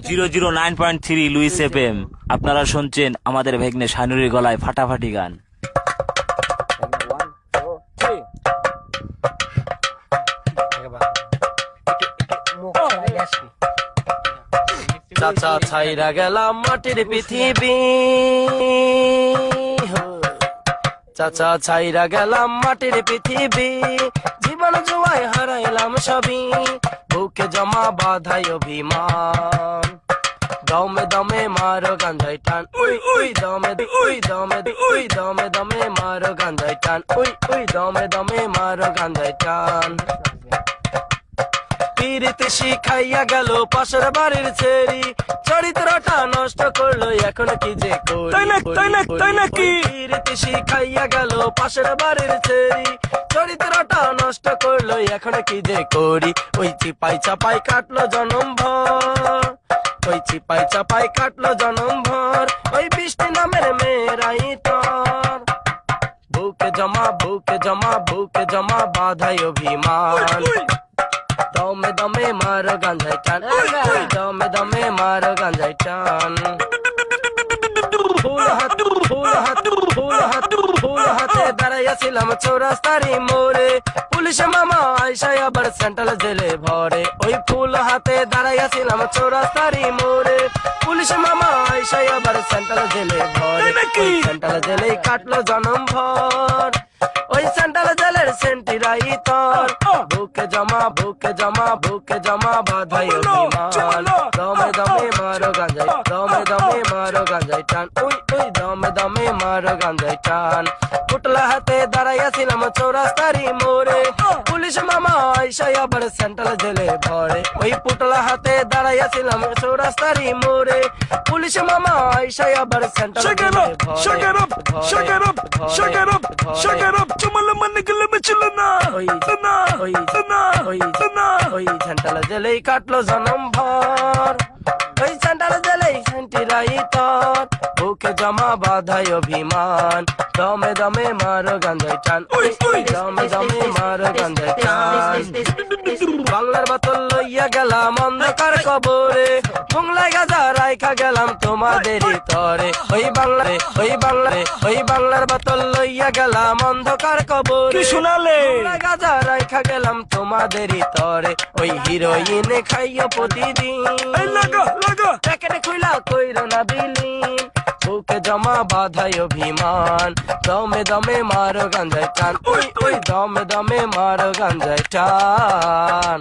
009.3 Luis FM. আপনারা শুনছেন আমাদের ভেগ্নে শানুরির গলায় ফাটাফাটি গান। চাচা ছাইরা গেলাম মাটির পৃথিবী, চাচা ছাইরা গেলাম মাটির পৃথিবী, জীবন জুয়ায় হারাইলাম সবই, বুকে জমা বাধাই অভিমান, দমে দমে মারো গাঞ্জাই টান, উই উই দমে উই দমে উই দমে দমে মারো গাঞ্জাই টান, উই উই দমে দমে মারো গাঞ্জাই টান। পীড়িত শিখাইয়া গেল পাশের বাড়ির ছেড়ি, চরিত্রটা নষ্ট করলো এখন কি যে করি। পীড়িত শিখাইয়া গেল পাশের বাড়ির ছেড়ি, চরিত্রটা নষ্ট করলো এখন কি যে করি। ওই চিপাই চাপাই কাটলো জনম ভর, ওই চিপাই চাপাই কাটলো জনম ভর, ওই বৃষ্টি নামের মেয়েরাই তোর, বুকে জমা বুকে জমা বুকে জমা বাধাই অভিমান, দমে দমে মারো গাঞ্জাই টান, দমে দমে মারো গাঞ্জাই টান। ফুল হাত ফুল হাত ফুল হাত ফুল হাতে দাঁড়াইয়াছিলাম চৌরাস্তারি মোড়ে, পুলিশ মামা আইসাই আবার সেন্ট্রাল জেলে ভরে। ওই ফুল হাতে দাঁড়াইয়াছিলাম চৌরাস্তারি মোড়ে, পুলিশ মামা আইসাই আবার সেন্ট্রাল জেলে ভরে। সেন্ট্রাল জেলেই কাটলো জনম ভর, ওই সেন্ট্রাল জেলের সেন্টিরাই তোর, বুকে জমা বুকে জমা বুকে জমা বাধাই অভিমান, দমে দমে মারো গাঞ্জাই, দমে দমে মারো গাঞ্জাই টান, উই উই দমে দমে মারো গাঞ্জাই টান। পুটলা হাতে দাঁড়াইয়াছিলাম চৌরাস্তারি মোড়ে, পুলিশ মামা আইসাই আবার সেন্ট্রাল জেলে ভরে। ওই পুটলা হাতে দাঁড়াইয়াছিলাম চৌরাস্তারি মোড়ে, পুলিশ মামা আইসাই আবার সেন্ট্রাল জেলে সেন্ট্রাল জেলেই কাটলো জনম ভর, ওই সেন্ট্রাল জেলেই সেন্টিরাই তোর, বুকে জমা বাধাই অভিমান, দমে দমে মারো গাঞ্জাই টান, দমে দমে মারো গাঞ্জাই টান। বাংলার বোতল লইয়া গেলাম অন্ধকার কবরে, বাংলায় গাজা রাইখা গেলাম তোমাদেরই তরে। ওই বাংলায় ওই বাংলায় ওই বাংলার বোতল লইয়া গেলাম অন্ধকার কবরে, বাংলায় গাজা রাইখা গেলাম তোমাদেরই তরে। ওই হিরোইন খাইও প্রতিদিন, প্যাকেট খুইলা কইরো না বিলীন, বুকে জমা বাধাই অভিমান, দমে দমে মারো গাঞ্জাই টান, উই উই দমে দমে মারো গাঞ্জাই টান।